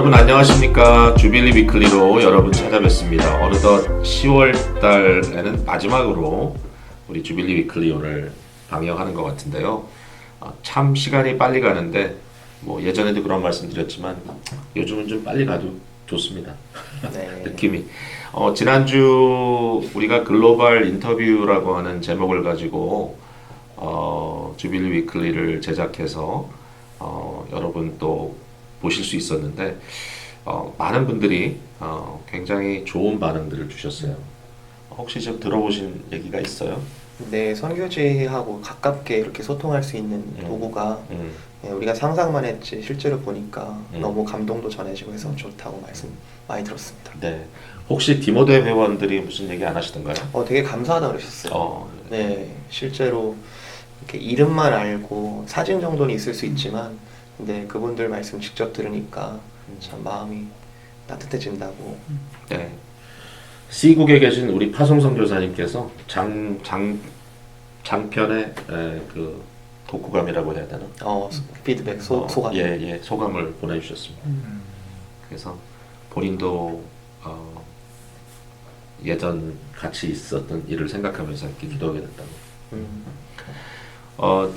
여러분 안녕하십니까. 주빌리 위클리로 여러분 찾아뵙습니다. 어느덧 10월 달에는 마지막으로 우리 주빌리 위클리오를 방영하는 것 같은데요. 참 시간이 빨리 가는데 뭐 예전에도 그런 말씀 드렸지만 요즘은 좀 빨리 가도 좋습니다. 네. 느낌이. 지난주 우리가 글로벌 인터뷰라고 하는 제목을 가지고 주빌리 위클리를 제작해서 여러분 또 보실 수 있었는데 많은 분들이 굉장히 좋은 반응들을 주셨어요. 혹시 좀 들어보신 얘기가 있어요? 네, 선교지하고 가깝게 이렇게 소통할 수 있는 도구가 네, 우리가 상상만 했지 실제로 보니까 너무 감동도 전해지고 해서 좋다고 말씀 많이 들었습니다. 네. 혹시 디모데 회원들이 무슨 얘기 안 하시던가요? 되게 감사하다고 그러셨어요. 네, 실제로 이렇게 이름만 알고 사진 정도는 있을 수 있지만 근데 그분들 말씀 직접 들으니까 참 마음이 따뜻해진다고. 네. C국에 계신 우리 파송성 교사님께서 장편의 그 독후감이라고 해야 되나? 피드백 소감. 예, 소감을 보내주셨습니다. 그래서 본인도 예전 같이 있었던 일을 생각하면서 이렇게 기도하게 됐다고.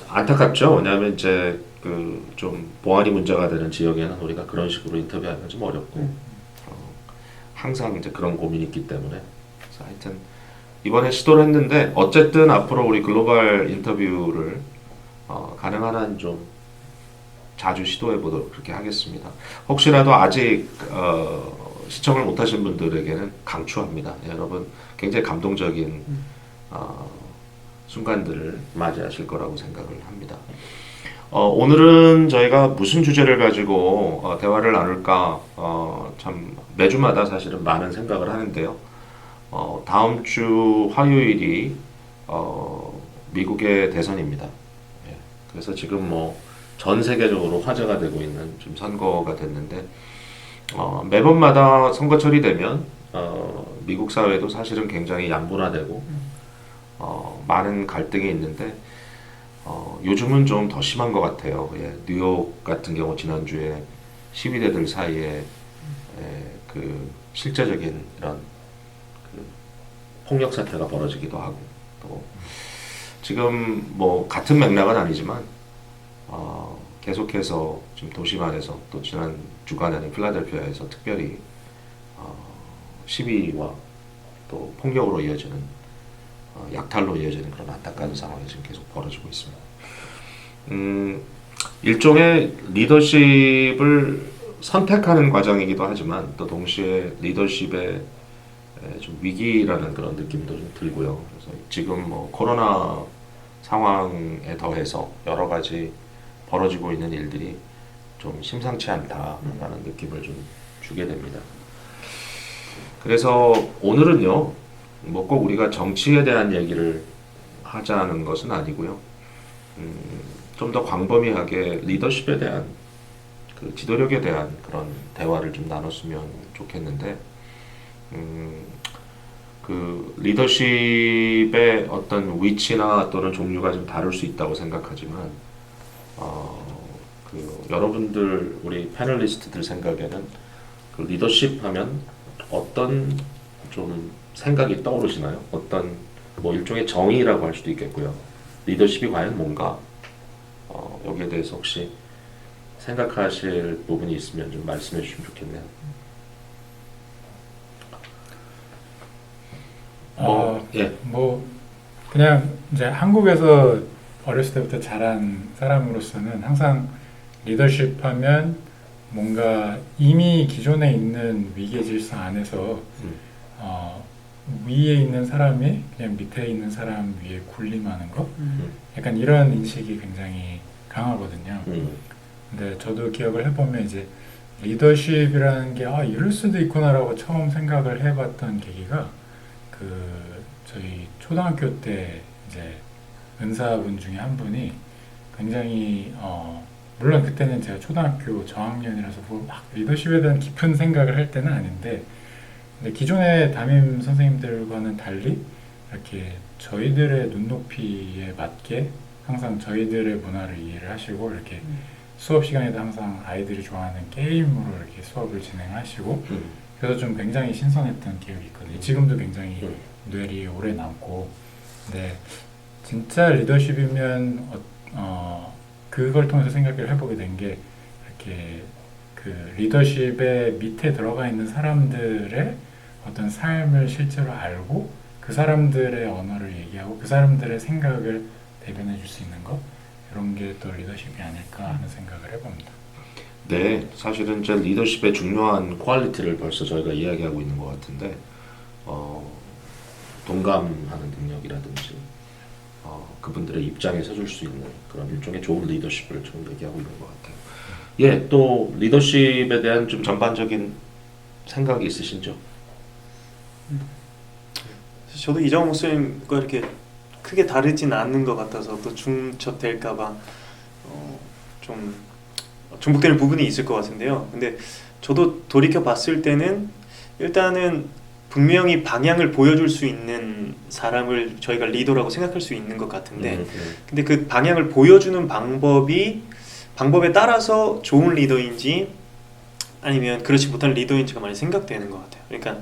안타깝죠. 왜냐하면 이제 그 좀 보안이 문제가 되는 지역에는 우리가 그런 식으로 인터뷰하기가 좀 어렵고 항상 이제 그런 고민이 있기 때문에 그래서 하여튼 이번에 시도를 했는데 어쨌든 앞으로 우리 글로벌 인터뷰를 가능한 한 좀 자주 시도해 보도록 그렇게 하겠습니다. 혹시라도 아직 시청을 못하신 분들에게는 강추합니다. 여러분 굉장히 감동적인 순간들을 맞이하실 거라고 생각을 합니다. 오늘은 저희가 무슨 주제를 가지고 대화를 나눌까 참 매주마다 사실은 많은 생각을 하는데요. 다음 주 화요일이 미국의 대선입니다. 예, 그래서 지금 뭐 전 세계적으로 화제가 되고 있는 좀 선거가 됐는데 매번마다 선거철이 되면 미국 사회도 사실은 굉장히 양분화되고 많은 갈등이 있는데 요즘은 좀 더 심한 것 같아요. 예, 뉴욕 같은 경우 지난주에 시위대들 사이에 그 실제적인 이런 그 폭력 사태가 벌어지기도 하고 또 지금 뭐 같은 맥락은 아니지만 계속해서 지금 도심 안에서 또 지난 주간에는 필라델피아에서 특별히 시위와 또 폭력으로 이어지는 약탈로 이어지는 그런 안타까운 상황이 지금 계속 벌어지고 있습니다. 일종의 리더십을 선택하는 과정이기도 하지만 또 동시에 리더십의 좀 위기라는 그런 느낌도 좀 들고요. 그래서 지금 뭐 코로나 상황에 더해서 여러 가지 벌어지고 있는 일들이 좀 심상치 않다라는 느낌을 좀 주게 됩니다. 그래서 오늘은요, 뭐 꼭 우리가 정치에 대한 얘기를 하자는 것은 아니고요. 좀 더 광범위하게 리더십에 대한 그 지도력에 대한 그런 대화를 좀 나눴으면 좋겠는데, 그 리더십의 어떤 위치나 또는 종류가 좀 다를 수 있다고 생각하지만, 그 여러분들 우리 패널리스트들 생각에는 그 리더십 하면 어떤 좀 생각이 떠오르시나요? 어떤 뭐 일종의 정의라고 할 수도 있겠고요. 리더십이 과연 뭔가? 여기에 대해서 혹시 생각하실 부분이 있으면 좀 말씀해 주시면 좋겠네요. 뭐 그냥 이제 한국에서 어렸을 때부터 자란 사람으로서는 항상 리더십 하면 뭔가 이미 기존에 있는 위계 질서 안에서 위에 있는 사람이 그냥 밑에 있는 사람 위에 군림하는 거? 약간 이런 인식이 굉장히 강하거든요. 근데 저도 기억을 해보면 이제 리더십이라는 게 이럴 수도 있구나라고 처음 생각을 해봤던 계기가 그 저희 초등학교 때 이제 은사분 중에 한 분이 굉장히 물론 그때는 제가 초등학교 저학년이라서 막 리더십에 대한 깊은 생각을 할 때는 아닌데 근데 기존의 담임 선생님들과는 달리 이렇게 저희들의 눈높이에 맞게 항상 저희들의 문화를 이해를 하시고 이렇게 수업 시간에도 항상 아이들이 좋아하는 게임으로 이렇게 수업을 진행하시고 그래서 좀 굉장히 신선했던 기억이 있거든요. 지금도 굉장히 뇌리에 오래 남고 근데 진짜 리더십이면 그걸 통해서 생각을 해보게 된 게 이렇게 그 리더십의 밑에 들어가 있는 사람들의 어떤 삶을 실제로 알고 그 사람들의 언어를 얘기하고 그 사람들의 생각을 대변해 줄 수 있는 것 이런 게 또 리더십이 아닐까 하는 생각을 해봅니다. 네, 사실은 이제 리더십의 중요한 퀄리티를 벌써 저희가 이야기하고 있는 것 같은데 동감하는 능력이라든지 그분들의 입장에 서줄 수 있는 그런 일종의 좋은 리더십을 좀 얘기하고 있는 것 같아요. 예, 또 리더십에 대한 좀 전반적인 생각이 있으신죠? 저도 이정 목사님과 이렇게 크게 다르진 않는 것 같아서 또 중첩될까봐 좀 중복되는 부분이 있을 것 같은데요. 근데 저도 돌이켜 봤을 때는 일단은 분명히 방향을 보여줄 수 있는 사람을 저희가 리더라고 생각할 수 있는 것 같은데 근데 그 방향을 보여주는 방법에 따라서 좋은 리더인지 아니면 그렇지 못한 리더인지가 많이 생각되는 것 같아요. 그러니까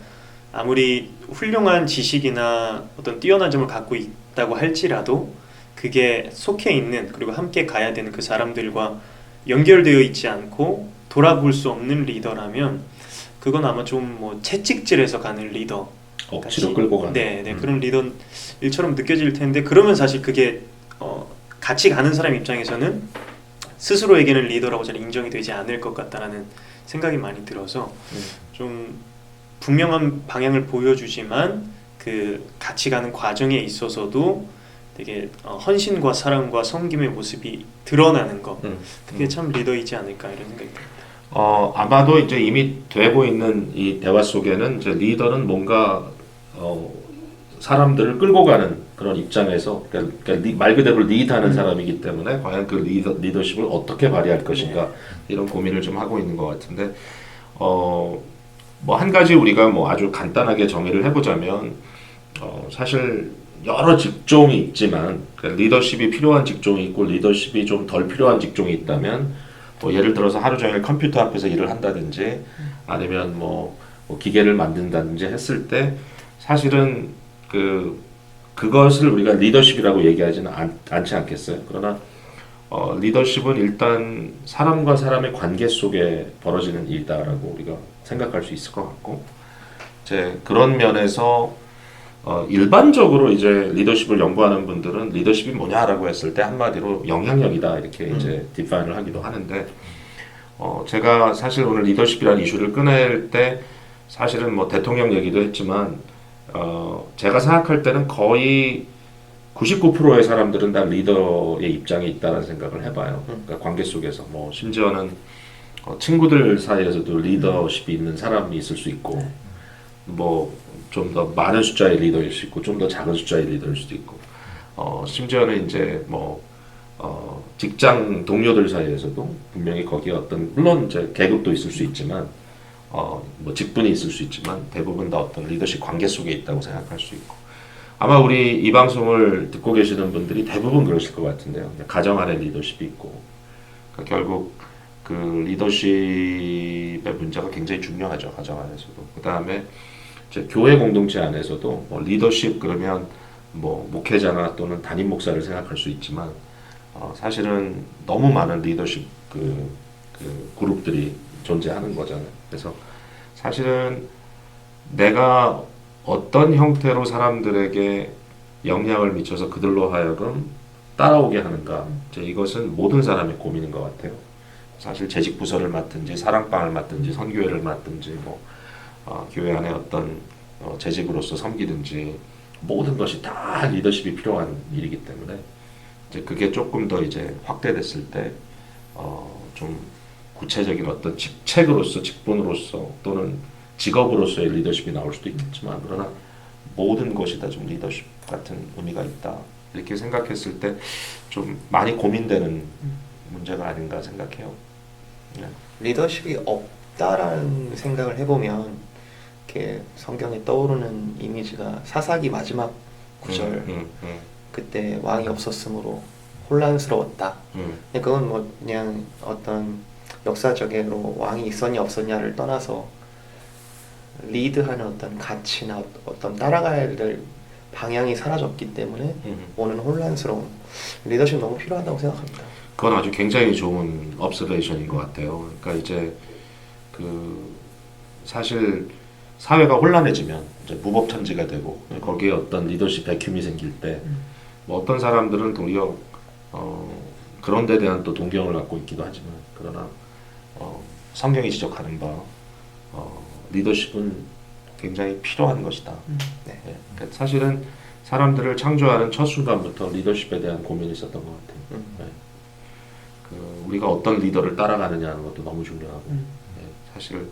아무리 훌륭한 지식이나 어떤 뛰어난 점을 갖고 있다고 할지라도 그게 속해 있는 그리고 함께 가야 되는 그 사람들과 연결되어 있지 않고 돌아볼 수 없는 리더라면 그건 아마 좀 뭐 채찍질해서 가는 리더 억지로 끌고 가는 네, 그런 리더 일처럼 느껴질 텐데 그러면 사실 그게 같이 가는 사람 입장에서는 스스로에게는 리더라고 잘 인정이 되지 않을 것 같다라는 생각이 많이 들어서 좀 분명한 방향을 보여주지만 그 같이 가는 과정에 있어서도 되게 헌신과 사랑과 섬김의 모습이 드러나는 것 그게 참 리더이지 않을까 이런 생각이 듭니다. 아마도 이제 이미 되고 있는 이 대화 속에는 이제 리더는 뭔가 사람들을 끌고 가는 그런 입장에서 그러니까 말 그대로 리드하는 사람이기 때문에 과연 그 리더십을 어떻게 발휘할 것인가 이런 고민을 좀 하고 있는 것 같은데 뭐 한 가지 우리가 뭐 아주 간단하게 정의를 해보자면 사실 여러 직종이 있지만 그러니까 리더십이 필요한 직종이 있고 리더십이 좀 덜 필요한 직종이 있다면 뭐 예를 들어서 하루 종일 컴퓨터 앞에서 일을 한다든지 아니면 뭐 기계를 만든다든지 했을 때 사실은 그것을 우리가 리더십이라고 얘기하지는 않지 않겠어요. 그러나 리더십은 일단 사람과 사람의 관계 속에 벌어지는 일이다라고 우리가 생각할 수 있을 것 같고 이제 그런 면에서 일반적으로 이제 리더십을 연구하는 분들은 리더십이 뭐냐라고 했을 때 한마디로 영향력이다 이렇게 이제 디파인을 하기도 하는데 제가 사실 오늘 리더십이라는 이슈를 꺼낼 때 사실은 뭐 대통령 얘기도 했지만 제가 생각할 때는 거의 99%의 사람들은 다 리더의 입장에 있다는 생각을 해봐요. 그러니까 관계 속에서 뭐 심지어는 친구들 사이에서도 리더십이 있는 사람이 있을 수 있고 뭐 좀 더 많은 숫자의 리더일 수 있고 좀 더 작은 숫자의 리더일 수도 있고 심지어는 이제 뭐 직장 동료들 사이에서도 분명히 거기에 어떤 물론 이제 계급도 있을 수 있지만 뭐 직분이 있을 수 있지만 대부분 다 어떤 리더십 관계 속에 있다고 생각할 수 있고 아마 우리 이 방송을 듣고 계시는 분들이 대부분 그러실 것 같은데요. 가정 안에 리더십이 있고 그러니까 결국 그 리더십의 문제가 굉장히 중요하죠. 가정 안에서도. 그 다음에 이제 교회 공동체 안에서도 뭐 리더십 그러면 뭐 목회자나 또는 담임 목사를 생각할 수 있지만 사실은 너무 많은 리더십 그 그룹들이 존재하는 거잖아요. 그래서 사실은 내가 어떤 형태로 사람들에게 영향을 미쳐서 그들로 하여금 따라오게 하는가 이제 이것은 모든 사람의 고민인 것 같아요. 사실 재직 부서를 맡든지 사랑방을 맡든지 선교회를 맡든지 뭐 교회 안에 어떤 재직으로서 섬기든지 모든 것이 다 리더십이 필요한 일이기 때문에 이제 그게 조금 더 이제 확대됐을 때 좀 구체적인 어떤 직책으로서 직분으로서 또는 직업으로서의 리더십이 나올 수도 있겠지만 그러나 모든 것이 다 좀 리더십 같은 의미가 있다 이렇게 생각했을 때 좀 많이 고민되는 문제가 아닌가 생각해요. 네. 리더십이 없다라는 생각을 해보면 이렇게 성경에 떠오르는 이미지가 사사기 마지막 구절 그때 왕이 없었으므로 혼란스러웠다. 그건 뭐 그냥 어떤 역사적으로 왕이 있었냐 없었냐를 떠나서 리드하는 어떤 가치나 어떤 따라가야 될 방향이 사라졌기 때문에 오는 혼란스러움, 리더십 너무 필요하다고 생각합니다. 그건 아주 굉장히 좋은 observation인 것 같아요. 그러니까 이제 그 사실 사회가 혼란해지면 이제 무법천지가 되고 거기에 어떤 리더십 백큐이 생길 때 뭐 어떤 사람들은 도리어 그런 데 대한 또 동경을 갖고 있기도 하지만 그러나 성경이 지적하는 바 리더십은 굉장히 필요한 것이다. 네. 네. 그러니까 사실은 사람들을 창조하는 첫 순간부터 리더십에 대한 고민이 있었던 것 같아요. 네. 그 우리가 어떤 리더를 따라가느냐는 것도 너무 중요하고 네. 사실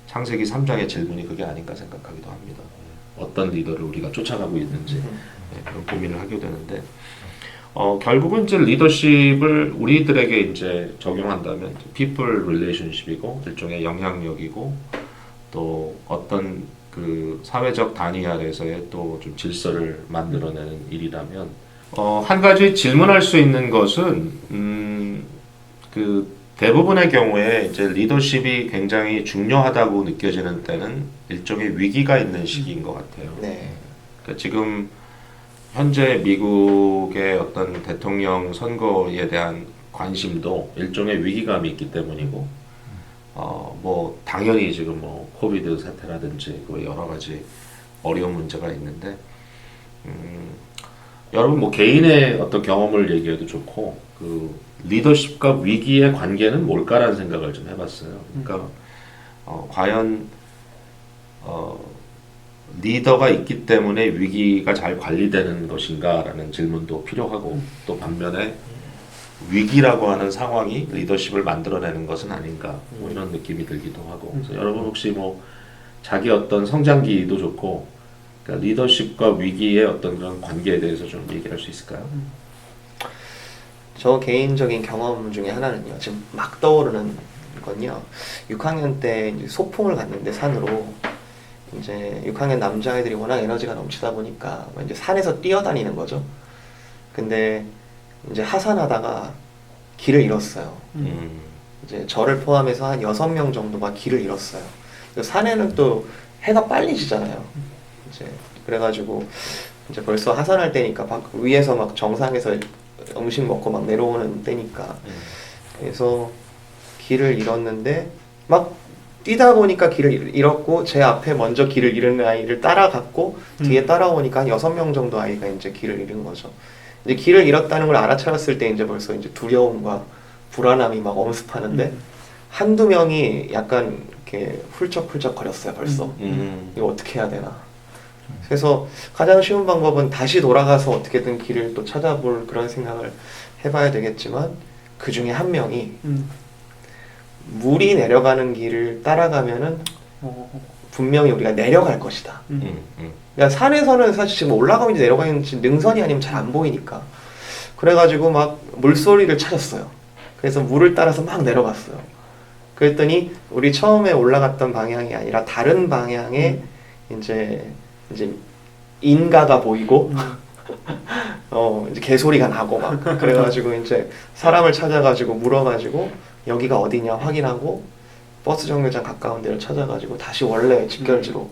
창세기 3장의 질문이 그게 아닌가 생각하기도 합니다. 네. 어떤 리더를 우리가 쫓아가고 있는지 네. 그런 고민을 하게 되는데 결국은 이제 리더십을 우리들에게 이제 적용한다면 people relationship이고 일종의 영향력이고 또 어떤 그 사회적 단위 아래서의 또 좀 질서를 만들어내는 일이라면 한 가지 질문할 수 있는 것은 그 대부분의 경우에 이제 리더십이 굉장히 중요하다고 느껴지는 때는 일종의 위기가 있는 시기인 것 같아요. 네. 그러니까 지금 현재 미국의 어떤 대통령 선거에 대한 관심도 일종의 위기감이 있기 때문이고, 뭐 당연히 지금 뭐 코비드 사태라든지 그 여러 가지 어려운 문제가 있는데, 여러분 뭐 개인의 어떤 경험을 얘기해도 좋고, 그 리더십과 위기의 관계는 뭘까라는 생각을 좀 해봤어요. 그러니까 과연 리더가 있기 때문에 위기가 잘 관리되는 것인가라는 질문도 필요하고 또 반면에 위기라고 하는 상황이 리더십을 만들어내는 것은 아닌가 뭐 이런 느낌이 들기도 하고 그래서 여러분 혹시 뭐 자기 어떤 성장기도 좋고 그러니까 리더십과 위기의 어떤 그런 관계에 대해서 좀 얘기할 수 있을까요? 저 개인적인 경험 중에 하나는요. 지금 막 떠오르는 건요. 6학년 때 이제 소풍을 갔는데 산으로 이제 6학년 남자애들이 워낙 에너지가 넘치다 보니까 이제 산에서 뛰어다니는 거죠. 근데 이제 하산하다가 길을 잃었어요. 이제 저를 포함해서 한 6명 정도가 길을 잃었어요. 산에는 또 해가 빨리 지잖아요. 이제 그래가지고 이제 벌써 하산할 때니까 위에서 막 정상에서 음식 먹고 막 내려오는 때니까 그래서 길을 잃었는데 막 뛰다 보니까 길을 잃었고 제 앞에 먼저 길을 잃은 아이를 따라갔고 뒤에 따라오니까 한 6명 정도 아이가 이제 길을 잃은 거죠. 이제 길을 잃었다는 걸 알아차렸을 때 이제 벌써 이제 두려움과 불안함이 막 엄습하는데 한두 명이 약간 이렇게 훌쩍훌쩍 거렸어요 벌써. 이거 어떻게 해야 되나. 그래서 가장 쉬운 방법은 다시 돌아가서 어떻게든 길을 또 찾아볼 그런 생각을 해봐야 되겠지만 그 중에 한 명이 물이 내려가는 길을 따라가면은 분명히 우리가 내려갈 것이다. 그러니까 산에서는 사실 지금 올라가는지 내려가는지 능선이 아니면 잘 안 보이니까 그래가지고 막 물소리를 찾았어요. 그래서 물을 따라서 막 내려갔어요. 그랬더니 우리 처음에 올라갔던 방향이 아니라 다른 방향에 이제 인가가 보이고 이제 개소리가 나고 막 그래가지고 이제 사람을 찾아가지고 물어가지고 여기가 어디냐 확인하고 버스 정류장 가까운 데를 찾아가지고 다시 원래 집결지로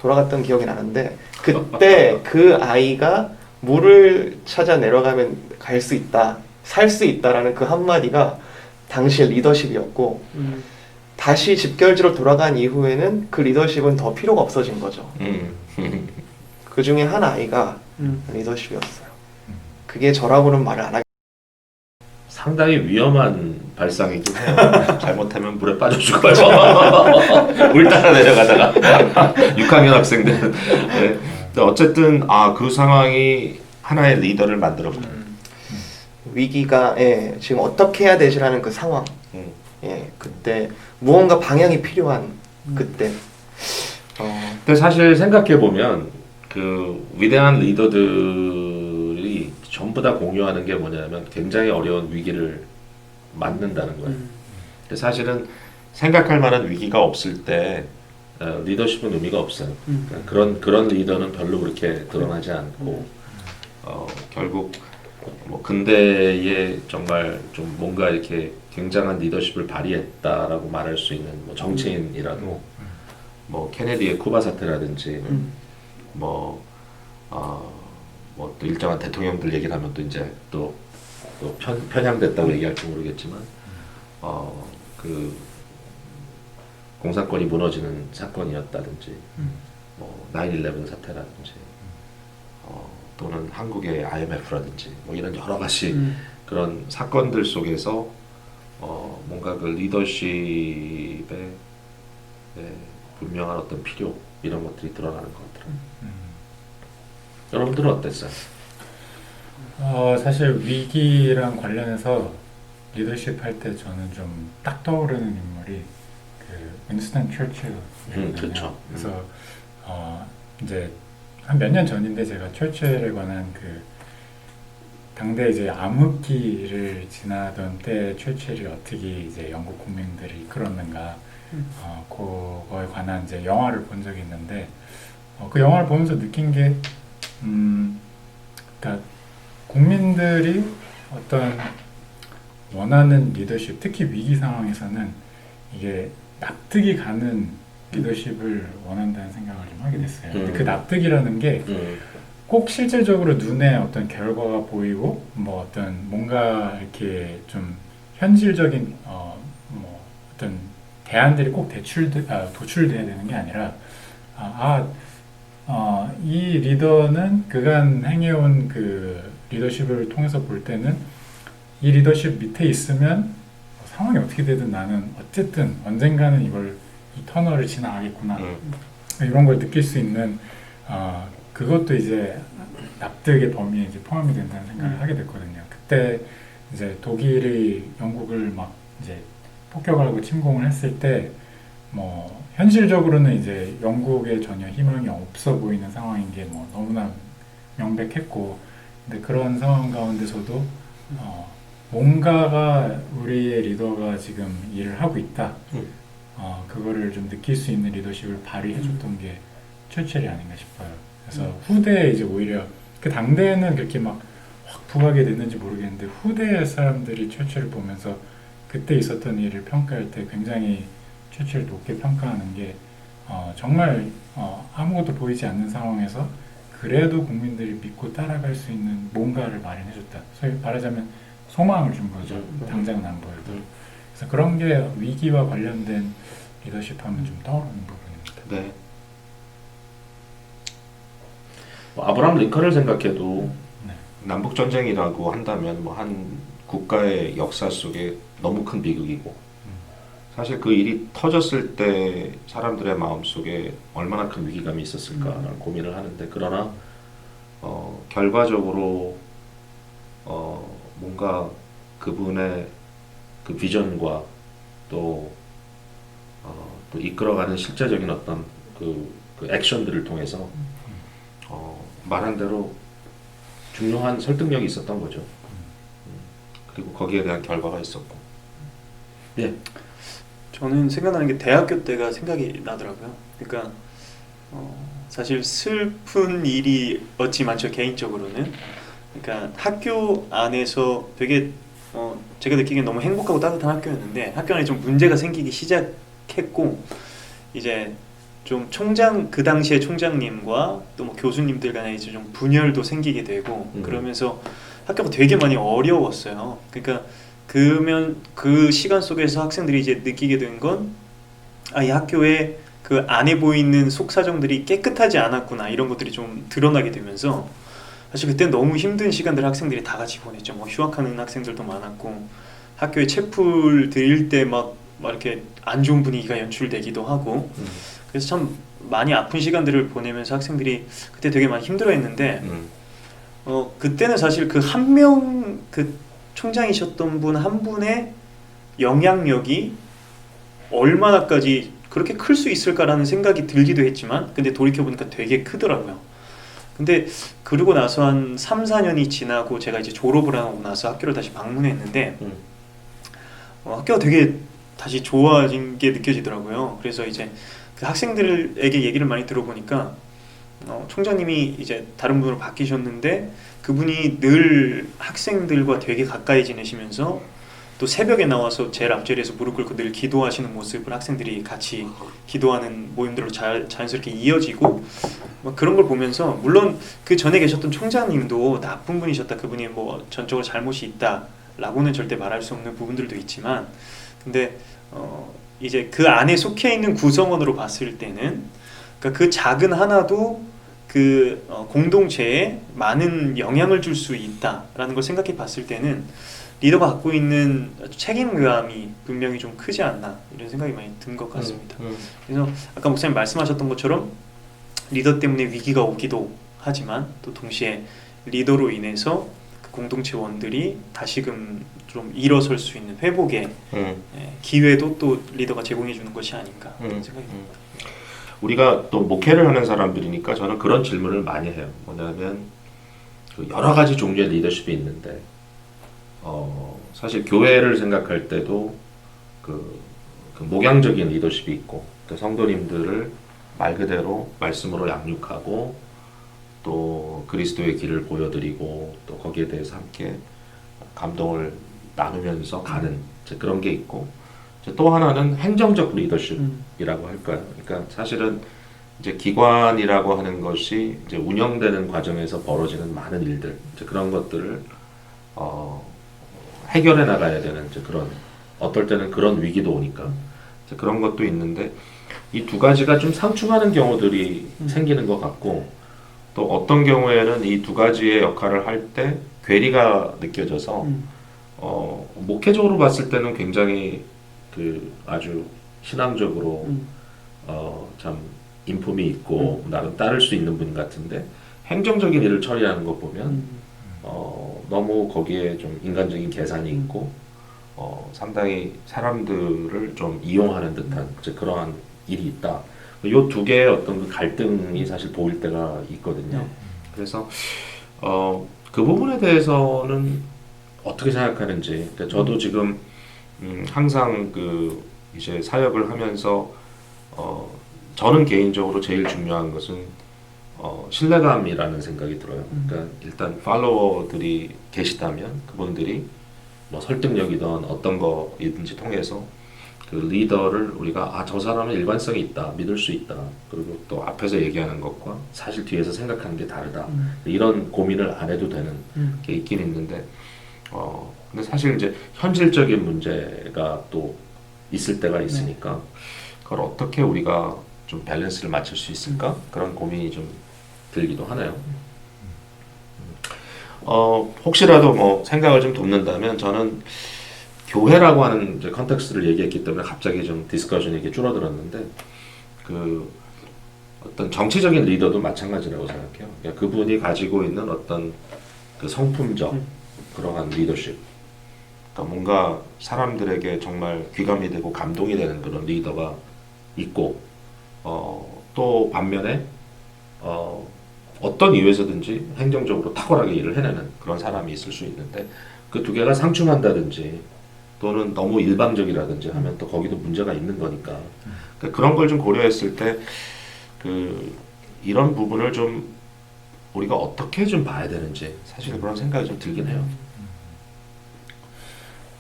돌아갔던 기억이 나는데 그때 그 아이가 물을 찾아 내려가면 갈 수 있다, 살 수 있다라는 그 한마디가 당시의 리더십이었고 다시 집결지로 돌아간 이후에는 그 리더십은 더 필요가 없어진 거죠. 그 중에 한 아이가 리더십이었어요. 그게 저라고는 말을 안 하겠어요. 상당히 위험한 발상이긴 해요. 잘못하면 물에 빠져 죽어요. 물 따라 내려가다가 6학년 학생들. 네. 근데 어쨌든 그 상황이 하나의 리더를 만들었다. 위기가 지금 어떻게 해야 되지라는 그 상황. 그때 무언가 방향이 필요한 그때. 근데 사실 생각해 보면 그 위대한 리더들이 전부 다 공유하는 게 뭐냐면 굉장히 어려운 위기를 맞는다는 거예요. 근데 사실은 생각할 만한 위기가 없을 때 리더십은 의미가 없어요. 그런 리더는 별로 그렇게 드러나지 않고 결국 뭐 근대에 정말 좀 뭔가 이렇게 굉장한 리더십을 발휘했다라고 말할 수 있는 뭐 정치인이라도 뭐 케네디의 쿠바 사태라든지 뭐 뭐 또 일정한 대통령들 얘기를 하면 또 이제 또 편향됐다고 얘기할지 모르겠지만 그 공산권이 무너지는 사건이었다든지 뭐 9/11 사태라든지 또는 한국의 IMF라든지 뭐 이런 여러 가지 그런 사건들 속에서 뭔가 그 리더십의 분명한 어떤 필요 이런 것들이 드러나는 것 같더라고요. 여러분들은 어땠어요? 사실 위기랑 관련해서 리더십 할 때 저는 좀 딱 떠오르는 인물이 그 윈스턴 철칠이거든요. 그렇죠. 그래서 이제 한 몇 년 전인데 제가 철칠에 관한 그 당대 이제 암흑기를 지나던 때 철칠이 어떻게 이제 영국 국민들을 이끌었는가 그거에 관한 이제 영화를 본 적이 있는데 그 영화를 보면서 느낀 게 그러니까 국민들이 어떤 원하는 리더십, 특히 위기 상황에서는 이게 납득이 가는 리더십을 원한다는 생각을 좀 하게 됐어요. 근데 그 납득이라는 게 꼭 실질적으로 눈에 어떤 결과가 보이고 뭐 어떤 뭔가 이렇게 좀 현실적인 뭐 어떤 대안들이 꼭 도출돼야 되는 게 아니라 이 리더는 그간 행해온 그 리더십을 통해서 볼 때는 이 리더십 밑에 있으면 상황이 어떻게 되든 나는 어쨌든 언젠가는 이 터널을 지나가겠구나 이런 걸 느낄 수 있는 그것도 이제 납득의 범위에 이제 포함이 된다는 생각을 하게 됐거든요. 그때 이제 독일이 영국을 막 이제 폭격하고 침공을 했을 때 뭐 현실적으로는 이제 영국에 전혀 희망이 없어 보이는 상황인 게 뭐 너무나 명백했고, 근데 그런 상황 가운데서도 뭔가가 우리의 리더가 지금 일을 하고 있다. 그거를 좀 느낄 수 있는 리더십을 발휘해줬던 게 철칠이 아닌가 싶어요. 그래서 후대에 이제 오히려 그 당대에는 그렇게 막 확 부각이 됐는지 모르겠는데 후대 사람들이 철칠을 보면서 그때 있었던 일을 평가할 때 굉장히 철칠을 높게 평가하는 게 정말 아무것도 보이지 않는 상황에서 그래도 국민들이 믿고 따라갈 수 있는 뭔가를 마련해줬다. 소위 말하자면 소망을 준 거죠. 당장은 안 보여도. 그래서 그런 게 위기와 관련된 리더십 하면 좀 떠오르는 부분입니다. 네. 뭐 아브라함 링컨을 생각해도 네. 남북 전쟁이라고 한다면 뭐 한 국가의 역사 속에 너무 큰 비극이고 사실 그 일이 터졌을 때 사람들의 마음 속에 얼마나 큰 위기감이 있었을까라는 고민을 하는데, 그러나 결과적으로 뭔가 그분의 그 비전과 또 이끌어가는 실제적인 어떤 그 액션들을 통해서 말한 대로 중요한 설득력이 있었던 거죠. 그리고 거기에 대한 결과가 있었고. 예. 저는 생각나는 게 대학교 때가 생각이 나더라고요. 그러니까 사실 슬픈 일이 어찌 많죠, 개인적으로는. 그러니까 학교 안에서 되게 제가 느끼기엔 너무 행복하고 따뜻한 학교였는데 학교 안에 좀 문제가 생기기 시작했고, 이제 좀 그 당시에 총장님과 또 뭐 교수님들 간에 이제 좀 분열도 생기게 되고 그러면서 학교가 되게 많이 어려웠어요. 그러니까 그 시간 속에서 학생들이 이제 느끼게 된 건 이 학교에 그 안에 보이는 속사정들이 깨끗하지 않았구나, 이런 것들이 좀 드러나게 되면서 사실 그때 너무 힘든 시간들을 학생들이 다 같이 보냈죠. 뭐 휴학하는 학생들도 많았고 학교에 채플 드릴 때 막 이렇게 안 좋은 분위기가 연출되기도 하고 그래서 참 많이 아픈 시간들을 보내면서 학생들이 그때 되게 많이 힘들어했는데 그때는 사실 그 한 명, 그 총장이셨던 분 한 분의 영향력이 얼마나까지 그렇게 클 수 있을까라는 생각이 들기도 했지만, 근데 돌이켜보니까 되게 크더라고요. 근데 그러고 나서 한 3, 4년이 지나고 제가 이제 졸업을 하고 나서 학교를 다시 방문했는데 학교가 되게 다시 좋아진 게 느껴지더라고요. 그래서 이제 그 학생들에게 얘기를 많이 들어보니까 총장님이 이제 다른 분으로 바뀌셨는데 그분이 늘 학생들과 되게 가까이 지내시면서 또 새벽에 나와서 제일 앞자리에서 무릎 꿇고 늘 기도하시는 모습을 학생들이 같이 기도하는 모임들로 자연스럽게 이어지고 막 그런 걸 보면서, 물론 그 전에 계셨던 총장님도 나쁜 분이셨다, 그분이 뭐 전적으로 잘못이 있다라고는 절대 말할 수 없는 부분들도 있지만, 근데 이제 그 안에 속해 있는 구성원으로 봤을 때는, 그러니까 그 작은 하나도 그 공동체에 많은 영향을 줄 수 있다라는 걸 생각해 봤을 때는 리더가 갖고 있는 책임감이 분명히 좀 크지 않나, 이런 생각이 많이 든 것 같습니다. 그래서 아까 목사님 말씀하셨던 것처럼 리더 때문에 위기가 오기도 하지만 또 동시에 리더로 인해서 그 공동체원들이 다시금 좀 일어설 수 있는 회복의 기회도 또 리더가 제공해 주는 것이 아닌가 생각이 듭니다. 우리가 또 목회를 하는 사람들이니까 저는 그런 질문을 많이 해요. 뭐냐면 그 여러 가지 종류의 리더십이 있는데 사실 교회를 생각할 때도 그 목양적인 리더십이 있고, 또 성도님들을 말 그대로 말씀으로 양육하고 또 그리스도의 길을 보여드리고 또 거기에 대해서 함께 감동을 나누면서 가는 이제 그런 게 있고, 이제 또 하나는 행정적 리더십이라고 할까요? 그러니까 사실은 이제 기관이라고 하는 것이 이제 운영되는 과정에서 벌어지는 많은 일들, 이제 그런 것들을 해결해 나가야 되는 이제 그런, 어떨 때는 그런 위기도 오니까 이제 그런 것도 있는데, 이 두 가지가 좀 상충하는 경우들이 생기는 것 같고, 또 어떤 경우에는 이 두 가지의 역할을 할 때 괴리가 느껴져서 목회적으로 봤을 때는 굉장히 그 아주 신앙적으로 참 인품이 있고 나름 따를 수 있는 분 같은데, 행정적인 일을 처리하는 거 보면 너무 거기에 좀 인간적인 계산이 있고 상당히 사람들을 좀 이용하는 듯한 이제 그러한 일이 있다. 이 두 개의 어떤 그 갈등이 사실 보일 때가 있거든요. 그래서 그 부분에 대해서는 어떻게 생각하는지, 그러니까 저도 지금 항상 그 이제 사역을 하면서 저는 개인적으로 제일 중요한 것은 신뢰감이라는 생각이 들어요. 그러니까 일단 팔로워들이 계시다면 그분들이 뭐 설득력이든 어떤 거이든지 통해서 그 리더를 우리가 저 사람은 일관성이 있다, 믿을 수 있다, 그리고 또 앞에서 얘기하는 것과 사실 뒤에서 생각하는 게 다르다, 이런 고민을 안 해도 되는 게 있긴 있는데, 근데 사실 이제 현실적인 문제가 또 있을 때가 있으니까 그걸 어떻게 우리가 좀 밸런스를 맞출 수 있을까, 그런 고민이 좀 들기도 하네요. 혹시라도 뭐 생각을 좀 돕는다면, 저는 교회라고 하는 이제 컨텍스트를 얘기했기 때문에 갑자기 좀 디스커션이 이렇게 줄어들었는데, 그 어떤 정치적인 리더도 마찬가지라고 생각해요. 그러니까 그분이 가지고 있는 어떤 그 성품적 그러한 리더십, 그러니까 뭔가 사람들에게 정말 귀감이 되고 감동이 되는 그런 리더가 있고, 또 반면에 어떤 이유에서든지 행정적으로 탁월하게 일을 해내는 그런 사람이 있을 수 있는데, 그 두 개가 상충한다든지 또는 너무 일방적이라든지 하면 또 거기도 문제가 있는 거니까, 그러니까 그런 걸 좀 고려했을 때 그 이런 부분을 좀 우리가 어떻게 좀 봐야 되는지 사실 그런 생각이 좀 들긴 해요.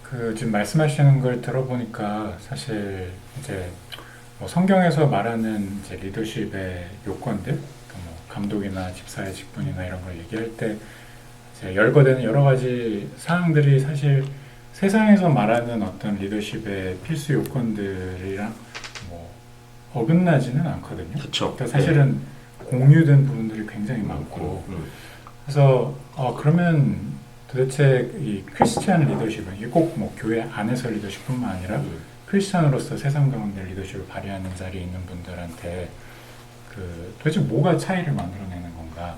그 지금 말씀하시는 걸 들어보니까 사실 이제 뭐 성경에서 말하는 이제 리더십의 요건들, 뭐 감독이나 집사의 직분이나 이런 걸 얘기할 때 이제 열거되는 여러 가지 사항들이 사실 세상에서 말하는 어떤 리더십의 필수 요건들이랑 뭐 어긋나지는 않거든요. 그렇죠. 그러니까 사실은 공유된 부분들이 굉장히 많고, 그래서 그러면 도대체 이 크리스찬 리더십은 이게 꼭 뭐 교회 안에서 리더십뿐만 아니라 크리스찬으로서 세상 가운데 리더십을 발휘하는 자리에 있는 분들한테 그 도대체 뭐가 차이를 만들어내는 건가?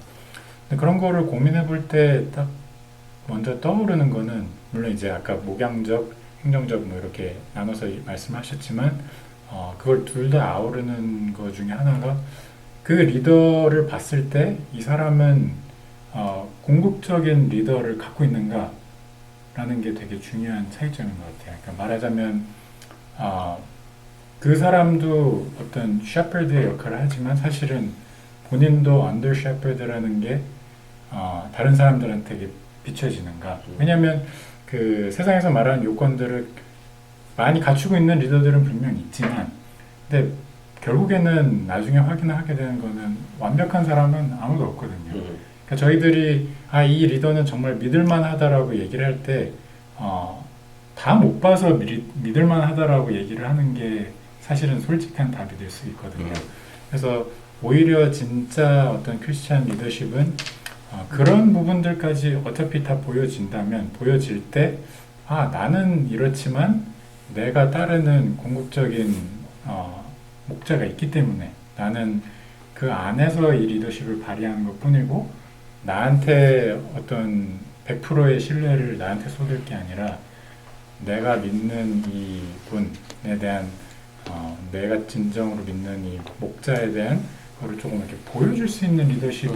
근데 그런 거를 고민해 볼 때 딱 먼저 떠오르는 거는, 물론 이제 아까 목양적, 행정적 뭐 이렇게 나눠서 말씀하셨지만 그걸 둘 다 아우르는 것 중에 하나가, 그 리더를 봤을 때 이 사람은 궁극적인 리더를 갖고 있는가 라는 게 되게 중요한 차이점인 것 같아요. 그러니까 말하자면 그 사람도 어떤 셰퍼드의 역할을 하지만 사실은 본인도 언더 셰퍼드라는 게 다른 사람들한테 비춰지는가? 왜냐하면 그 세상에서 말하는 요건들을 많이 갖추고 있는 리더들은 분명히 있지만, 근데 결국에는 나중에 확인을 하게 되는 거는 완벽한 사람은 아무도 없거든요. 그러니까 저희들이 이 리더는 정말 믿을만하다라고 얘기를 할 때 다 못 봐서 믿을만하다라고 얘기를 하는 게 사실은 솔직한 답이 될 수 있거든요. 그래서 오히려 진짜 어떤 크리스찬 리더십은 그런 부분들까지 어차피 다 보여질 때 나는 이렇지만 내가 따르는 궁극적인 목자가 있기 때문에 나는 그 안에서 이 리더십을 발휘하는 것 뿐이고, 나한테 어떤 100%의 신뢰를 나한테 쏟을 게 아니라 내가 믿는 이 분에 대한 내가 진정으로 믿는 이 목자에 대한 거를 조금 이렇게 보여줄 수 있는 리더십이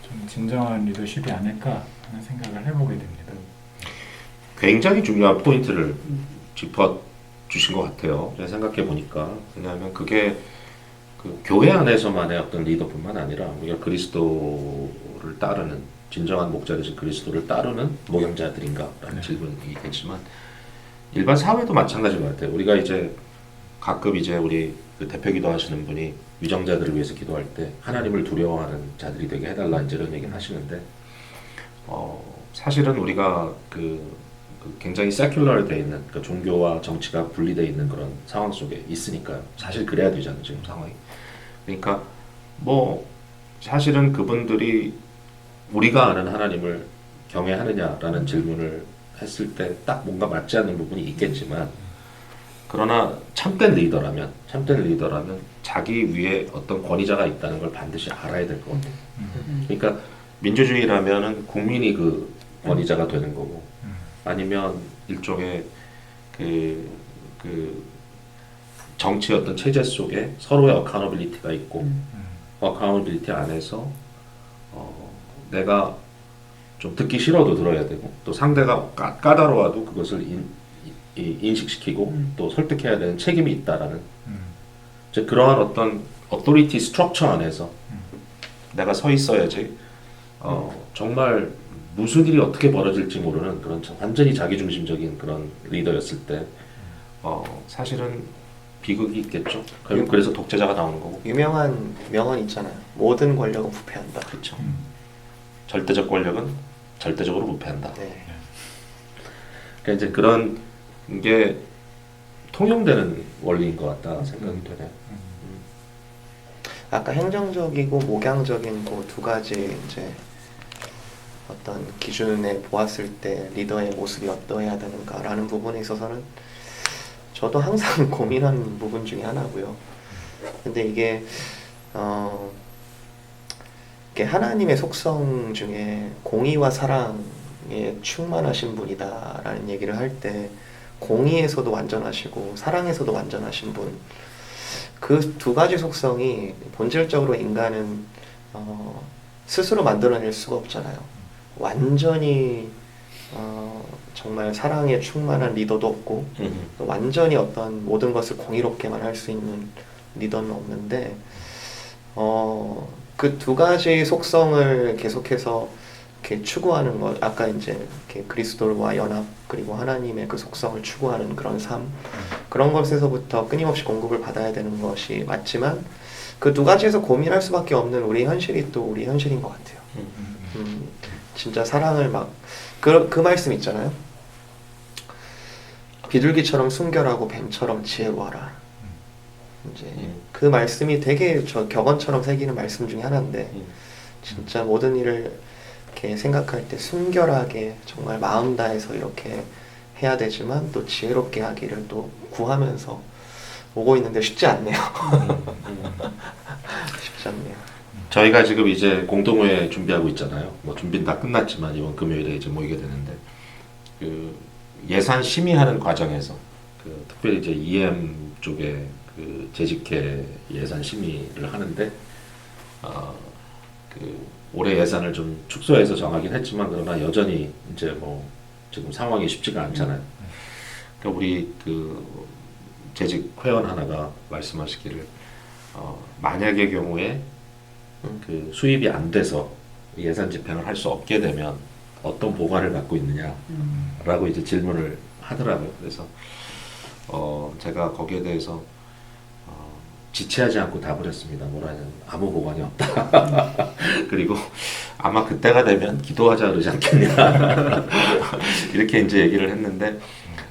좀 진정한 리더십이 아닐까 하는 생각을 해보게 됩니다. 굉장히 중요한 포인트를 짚어 주신 것 같아요. 제가 생각해 보니까. 왜냐하면 그게 그 교회 안에서만의 어떤 리더뿐만 아니라 우리가 그리스도를 따르는 진정한 목자 되신 그리스도를 따르는 목양자들인가라는 질문이 있겠지만 일반 사회도 마찬가지인 것 같아요. 우리가 이제 가끔 이제 우리 그 대표 기도하시는 분이 위정자들을 위해서 기도할 때 하나님을 두려워하는 자들이 되게 해달라 이제 이런 얘기를 하시는데 사실은 우리가 그 굉장히 세큘러로 되어 있는 그 종교와 정치가 분리되어 있는 그런 상황 속에 있으니까요. 사실 그래야 되잖아요, 지금 상황이. 그러니까 뭐 사실은 그분들이 우리가 아는 하나님을 경외하느냐라는 질문을 했을 때 딱 뭔가 맞지 않는 부분이 있겠지만, 그러나 참된 리더라면 자기 위에 어떤 권위자가 있다는 걸 반드시 알아야 될 것 같아요. 그러니까 민주주의라면은 국민이 그 권위자가 되는 거고, 아니면 일종의 그 정치 어떤 체제 속에 서로의 어카우너빌리티가 있고, 어카우너빌리티 안에서 내가 좀 듣기 싫어도 들어야 되고, 또 상대가 까다로워도 그것을 인식시키고 또 설득해야 되는 책임이 있다라는 이제 그러한 어떤 어토리티 스트럭처 안에서 내가 서 있어야지 정말 무슨 일이 어떻게 벌어질지 모르는 그런 완전히 자기중심적인 그런 리더였을 때 사실은 비극이 있겠죠. 그래서 독재자가 나오는 거고. 유명한 명언 있잖아요. 모든 권력은 부패한다. 그렇죠. 절대적 권력은 절대적으로 부패한다. 네. 그러니까 이제 그런 게 통용되는 원리인 것 같다 생각이 되네요. 아까 행정적이고 목양적인 그 두 가지 이제 어떤 기준에 보았을 때 리더의 모습이 어떠해야 되는가라는 부분에 있어서는 저도 항상 고민하는 부분 중에 하나고요. 근데 이게 이게 하나님의 속성 중에 공의와 사랑에 충만하신 분이다라는 얘기를 할 때 공의에서도 완전하시고 사랑에서도 완전하신 분, 그 두 가지 속성이 본질적으로 인간은 스스로 만들어낼 수가 없잖아요. 완전히 정말 사랑에 충만한 리더도 없고 또 완전히 어떤 모든 것을 공의롭게만 할 수 있는 리더는 없는데 그 두 가지 속성을 계속해서 이렇게 추구하는 것, 아까 이제 이렇게 그리스도와 연합 그리고 하나님의 그 속성을 추구하는 그런 삶, 그런 것에서부터 끊임없이 공급을 받아야 되는 것이 맞지만 그 두 가지에서 고민할 수밖에 없는 우리 현실이 또 우리 현실인 것 같아요. 진짜 사랑을 그 말씀 있잖아요. 비둘기처럼 순결하고 뱀처럼 지혜로워라. 이제 그 말씀이 되게 저 격언처럼 새기는 말씀 중에 하나인데, 진짜 모든 일을 이렇게 생각할 때 순결하게 정말 마음 다해서 이렇게 해야 되지만 또 지혜롭게 하기를 또 구하면서 오고 있는데 쉽지 않네요. 쉽지 않네요. 저희가 지금 이제 공동회 준비하고 있잖아요. 뭐 준비는 다 끝났지만 이번 금요일에 이제 모이게 되는데, 그 예산 심의하는 과정에서 그 특별히 이제 EM 쪽에 그 재직회 예산 심의를 하는데 그 올해 예산을 좀 축소해서 정하긴 했지만, 그러나 여전히 이제 뭐 지금 상황이 쉽지가 않잖아요. 그러니까 우리 그 재직 회원 하나가 말씀하시기를 만약의 경우에 그 수입이 안 돼서 예산 집행을 할 수 없게 되면 어떤 보관을 갖고 있느냐라고 이제 질문을 하더라고요. 그래서 제가 거기에 대해서 지체하지 않고 답을 했습니다. 뭐라냐면 아무 보관이 없다. 그리고 아마 그때가 되면 기도하자 그러지 않겠냐. 이렇게 이제 얘기를 했는데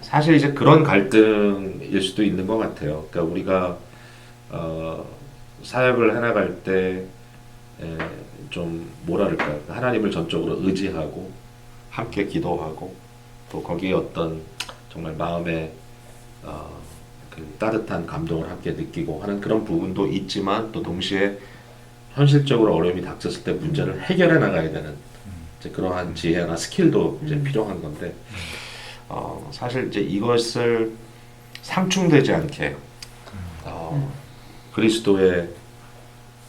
사실 이제 그런 갈등일 수도 있는 것 같아요. 그러니까 우리가 사역을 해나갈 때 좀 뭐랄까 하나님을 전적으로 의지하고 함께 기도하고 또 거기에 어떤 정말 마음에 그 따뜻한 감동을 함께 느끼고 하는 그런 부분도 있지만 또 동시에 현실적으로 어려움이 닥쳤을 때 문제를 해결해 나가야 되는 이제 그러한 지혜나 스킬도 이제 필요한 건데 사실 이제 이것을 상충되지 않게 그리스도의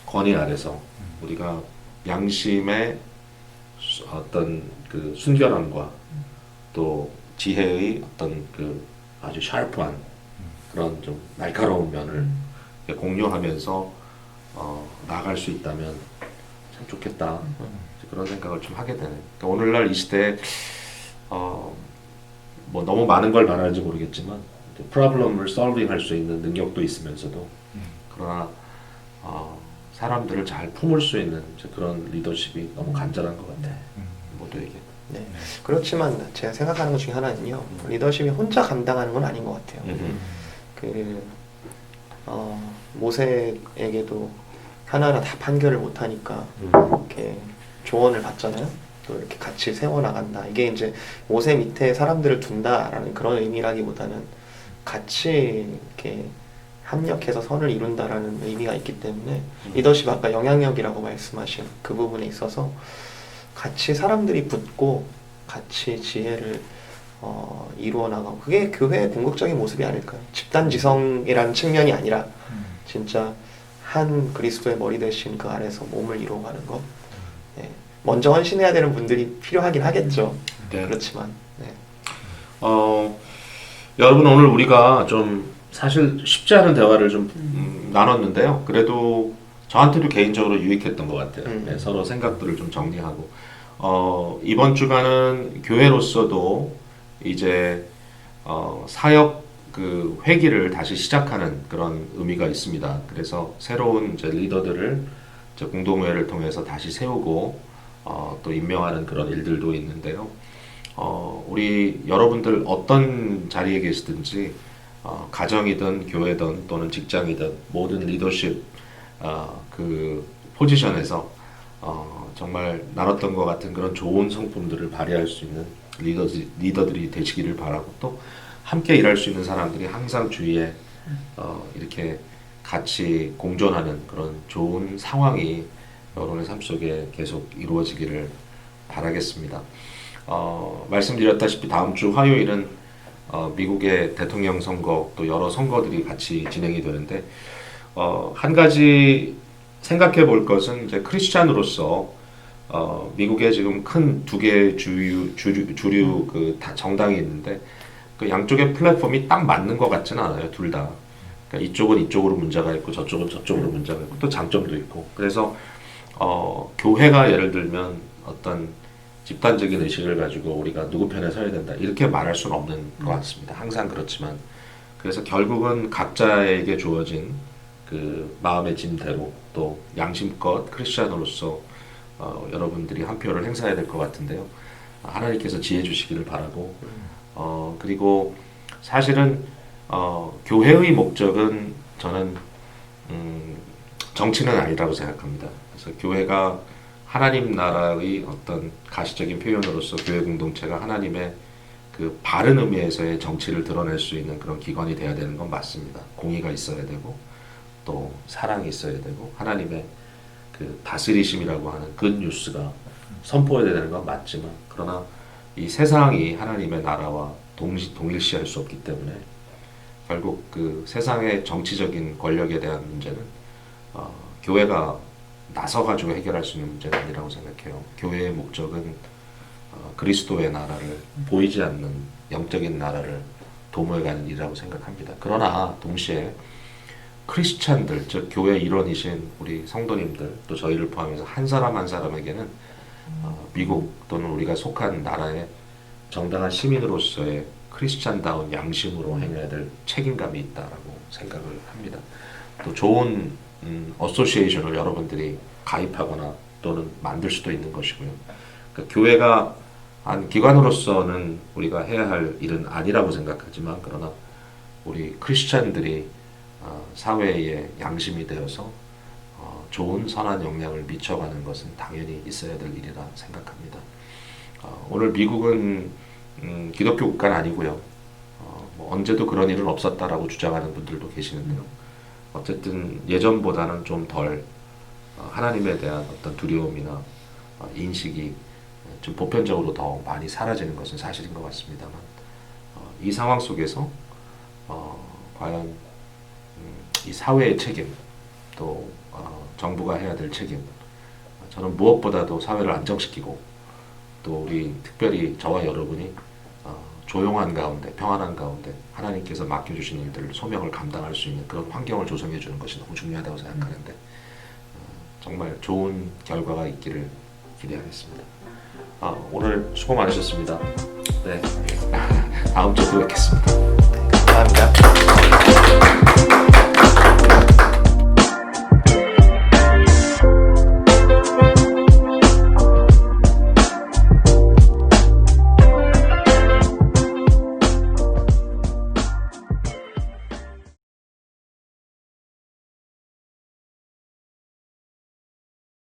권위 아래서 우리가 양심의 어떤 그 순결함과 또 지혜의 어떤 그 아주 샤프한 그런 좀 날카로운 면을 공유하면서 나아갈 수 있다면 참 좋겠다 그런 생각을 좀 하게 되네. 그러니까 오늘날 이 시대에 뭐 너무 많은 걸 말하는지 모르겠지만 프로블럼을 솔빙 할 수 있는 능력도 있으면서도 그러나 사람들을 잘 품을 수 있는 이제 그런 리더십이 너무 간절한 것 같아. 모두에게. 네. 그렇지만 제가 생각하는 것 중에 하나는요. 리더십이 혼자 감당하는 건 아닌 것 같아요. 그 모세에게도 하나하나 다 판결을 못 하니까 이렇게 조언을 받잖아요. 또 이렇게 같이 세워 나간다. 이게 이제 모세 밑에 사람들을 둔다라는 그런 의미라기보다는 같이 이렇게 합력해서 선을 이룬다라는 의미가 있기 때문에 리더십 아까 영향력이라고 말씀하신 그 부분에 있어서 같이 사람들이 붙고 같이 지혜를 이루어 나가고 그게 교회의 궁극적인 모습이 아닐까요? 집단지성이라는 측면이 아니라 진짜 한 그리스도의 머리 대신 그 아래서 몸을 이루어가는 것. 네. 먼저 헌신해야 되는 분들이 필요하긴 하겠죠. 네. 그렇지만 네. 여러분 오늘 우리가 좀 사실 쉽지 않은 대화를 좀 나눴는데요. 그래도 저한테도 개인적으로 유익했던 것 같아요. 네, 서로 생각들을 좀 정리하고 이번 주간은 교회로서도 이제 사역 그 회기를 다시 시작하는 그런 의미가 있습니다. 그래서 새로운 이제 리더들을 이제 공동회를 통해서 다시 세우고 또 임명하는 그런 일들도 있는데요. 우리 여러분들 어떤 자리에 계시든지 가정이든 교회든 또는 직장이든 모든 리더십 그 포지션에서 정말 나눴던 것 같은 그런 좋은 성품들을 발휘할 수 있는 리더들이 되시기를 바라고 또 함께 일할 수 있는 사람들이 항상 주위에 이렇게 같이 공존하는 그런 좋은 상황이 여러분의 삶 속에 계속 이루어지기를 바라겠습니다. 말씀드렸다시피 다음 주 화요일은 미국의 대통령 선거 또 여러 선거들이 같이 진행이 되는데 한 가지 생각해 볼 것은 이제 크리스찬으로서 미국에 지금 큰 두 개의 주류 그 정당이 있는데 그 양쪽의 플랫폼이 딱 맞는 것 같지는 않아요. 둘 다. 그러니까 이쪽은 이쪽으로 문제가 있고 저쪽은 저쪽으로 문제가 있고 또 장점도 있고 그래서 교회가 예를 들면 어떤 집단적인 의식을 가지고 우리가 누구 편에 서야 된다 이렇게 말할 수는 없는 것 같습니다. 항상 그렇지만 그래서 결국은 각자에게 주어진 그 마음의 짐대로 또 양심껏 크리스찬으로서 여러분들이 한 표를 행사해야 될 것 같은데요. 하나님께서 지혜 주시기를 바라고 그리고 사실은 교회의 목적은 저는 정치는 아니라고 생각합니다. 그래서 교회가 하나님 나라의 어떤 가시적인 표현으로서 교회 공동체가 하나님의 그 바른 의미에서의 정치를 드러낼 수 있는 그런 기관이 돼야 되는 건 맞습니다. 공의가 있어야 되고 또 사랑이 있어야 되고 하나님의 그 다스리심이라고 하는 굿 뉴스가 선포해야 되는 건 맞지만 그러나 이 세상이 하나님의 나라와 동일시할 수 없기 때문에 결국 그 세상의 정치적인 권력에 대한 문제는 교회가 나서가지고 해결할 수 있는 문제는 아니라고 생각해요. 교회의 목적은 그리스도의 나라를 보이지 않는 영적인 나라를 도모해가는 일이라고 생각합니다. 그러나 동시에 크리스찬들, 즉 교회 일원이신 우리 성도님들, 또 저희를 포함해서 한 사람 한 사람에게는 미국 또는 우리가 속한 나라의 정당한 시민으로서의 크리스찬다운 양심으로 행해야 될 책임감이 있다라고 생각을 합니다. 또 좋은 어소시에이션을 여러분들이 가입하거나 또는 만들 수도 있는 것이고요. 그러니까 교회가 한 기관으로서는 우리가 해야 할 일은 아니라고 생각하지만, 그러나 우리 크리스찬들이 사회의 양심이 되어서 좋은 선한 영향을 미쳐가는 것은 당연히 있어야 될 일이라 생각합니다. 오늘 미국은 기독교 국가는 아니고요. 뭐 언제도 그런 일은 없었다라고 주장하는 분들도 계시는데요. 어쨌든 예전보다는 좀 덜 하나님에 대한 어떤 두려움이나 인식이 좀 보편적으로 더 많이 사라지는 것은 사실인 것 같습니다만, 이 상황 속에서 과연 이 사회의 책임, 또 정부가 해야 될 책임, 저는 무엇보다도 사회를 안정시키고 또 우리 특별히 저와 여러분이 조용한 가운데, 평안한 가운데 하나님께서 맡겨주신 일들을 소명을 감당할 수 있는 그런 환경을 조성해 주는 것이 너무 중요하다고 생각하는데, 정말 좋은 결과가 있기를 기대하겠습니다. 오늘 수고 많으셨습니다. 네, 다음 주에 또 뵙겠습니다. 감사합니다.